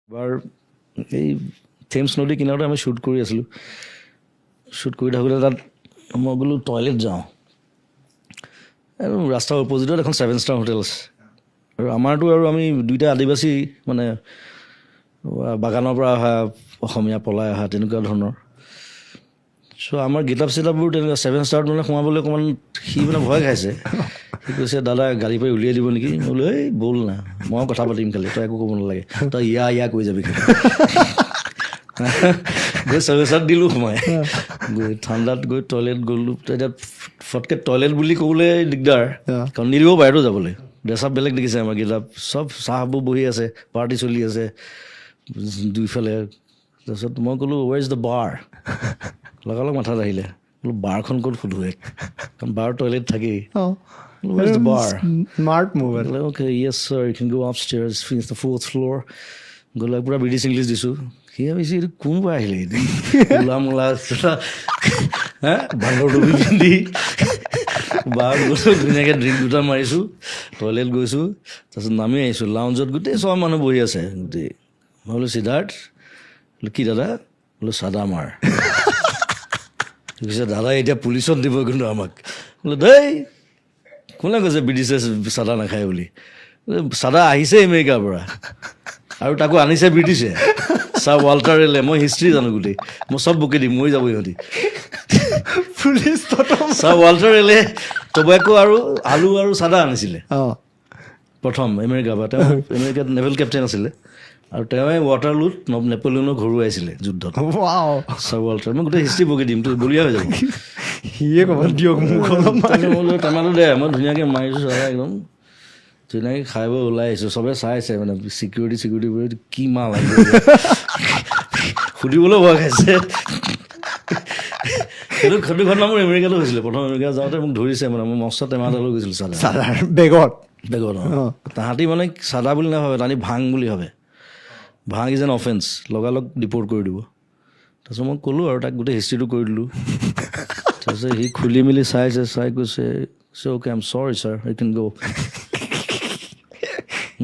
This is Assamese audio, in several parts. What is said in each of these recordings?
এবাৰ এই থেমছ নদী কিনাৰতে আমি শ্বুট কৰি আছিলোঁ শ্বুট কৰি থাকোঁতে তাত মই বোলো টয়লেট যাওঁ আৰু ৰাস্তাৰ অপজিটত এখন 7 ষ্টাৰ হোটেল আছে আৰু আমাৰতো আৰু আমি দুইটা আদিবাসী মানে বাগানৰ পৰা অহা অসমীয়া পলাই অহা তেনেকুৱা ধৰণৰ চ' আমাৰ গেটআপ চেটআপবোৰ তেনেকুৱা 7 ষ্টাৰত মানে সোমাবলৈ অকণমান সি মানে ভয় খাইছে সি কৈছে দাদা গাড়ী পৰা উলিয়াই দিব নেকি মই বোলো এই ব'ল না মই কথা পাতিম খালি তই একো ক'ব নালাগে তই ইয়া কৈ যাবি খালি গৈ 7 ষ্টাৰত দিলোঁ সোমাই গৈ ঠাণ্ডাত গৈ টয়লেট গ'লোঁ এতিয়া ফটকৈ টয়লেট বুলি ক'বলৈ দিগদাৰ কাৰণ নিদিব বাহিৰতো যাবলৈ ড্ৰেছ আপ বেলেগ দেখিছে আমাৰ গেটআপ চব চাহবোৰ বহি আছে পাৰ্টি চলি আছে দুইফালে তাৰপিছত মই ক'লোঁ ৱেৰ ইজ দ্য বাৰ লগালগ মাথাত আহিলে বোলো বাৰখন ক'ত সোধোঁ কাৰণ বাৰ টয়লেট থাকেই where is the bar smart move okay yes sir you can go upstairs finish the 4th floor গ'লে পূৰা ব্ৰিটিছ ইংলিছ দিছোঁ সি ভাবিছে এইটো কোনোবা আহিলে মূলা মূলা হা বান্দৰ টুপি পিন্ধি বাৰ গৈছোঁ ধুনীয়াকৈ ড্ৰিংক দুটা মাৰিছোঁ টয়লেট গৈছোঁ তাৰপিছত নামি আহিছোঁ লাউঞ্জত গোটেই চব মানুহ বহি আছে গোটেই মই বোলো সিদ্ধাৰ্থ বোলো কি দাদা বোলো চাদা মাৰ কৈছে দাদা এতিয়া পুলিচত দিব কিন্তু আমাক বোলো দেই কোনে কৈছে ব্ৰিটিছে চাদা নাখায় বুলি চাদা আহিছে আমেৰিকাৰ পৰা আৰু তাকো আনিছে ব্ৰিটিছে ছাৰ ৱাল্টাৰ ৰেলে মই হিষ্ট্ৰী জানো গোটেই মই চব বুকে দিম মৰি যাব ইহঁতি পুলিচ ছাৰ ৱাল্টাৰ ৰেলে টবেকো আৰু আলু আৰু চাদা আনিছিলে প্ৰথম আমেৰিকাৰ পৰা তেওঁ আমেৰিকাত নেভেল কেপ্টেইন আছিলে আৰু তেওঁৱে ৱাটাৰলুত নেপলিয়নক ঘৰুৱাইছিলে যুদ্ধত ছাৰ ৱাল্টাৰ মই গোটেই হিষ্ট্ৰী বুকে দিম তো বলিয়া হৈ যাব সিয়ে ক'ব দিয়ক মোক মই টেমাটো দে মই ধুনীয়াকৈ মাৰিছোঁ চাদা একদম ধুনীয়াকৈ খাই বৈ ওলাই আহিছোঁ চবে চাইছে মানে চিকিউৰিটি কি মাল আহিব সুধিবলৈ ভয় খাইছে সেইটো ঘটনা মোৰ আমেৰিকাতো হৈছিলে প্ৰথম আমেৰিকা যাওঁতে মোক ধৰিছে মানে মই মস্ত টেমা এটা লৈ গৈছিলোঁ চাদা বেগত তাহাঁতি মানে চাদা বুলি নাভাবে তাহাঁতি ভাং বুলি ভাবে ভাং ইজ এন অফেন্স লগালগ ডিপৰ্ট কৰি দিব তাৰপিছত মই ক'লোঁ আৰু তাক গোটেই হিষ্ট্ৰীটো কৰি দিলোঁ তাৰপিছত সি খুলি মেলি চাই কৈছে okay I am sorry sir I can go'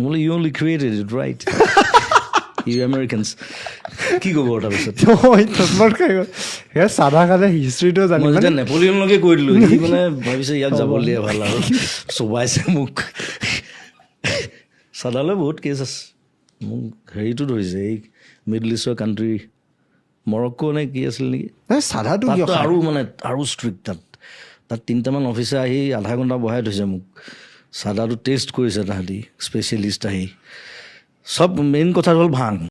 বোলে you only created it right you Americans কি ক'ব তাৰপিছত চাদা খালে হিষ্ট্ৰীটো জানি মই যেতিয়া নেপলিয়নলৈকে কৈ দিলোঁ সি মানে ভাবিছে ইয়াক যাব দিয়ে ভাল আৰু চবাইছে মোক চাদালৈ বহুত কেছ আছে মোক হেৰিটো ধৰিছে এই মিডল ইষ্টৰ কাণ্ট্ৰি মৰক্কো নে কি আছিল নেকি চাদাটো আৰু মানে আৰু ষ্ট্ৰিক্ট তাত 3টামান অফিচাৰ আহি আধা ঘণ্টা বহাই থৈছে মোক চাদাটো টেষ্ট কৰিছে তাহাঁতি স্পেচিয়েলিষ্ট আহি চব মেইন কথা হ'ল ভাং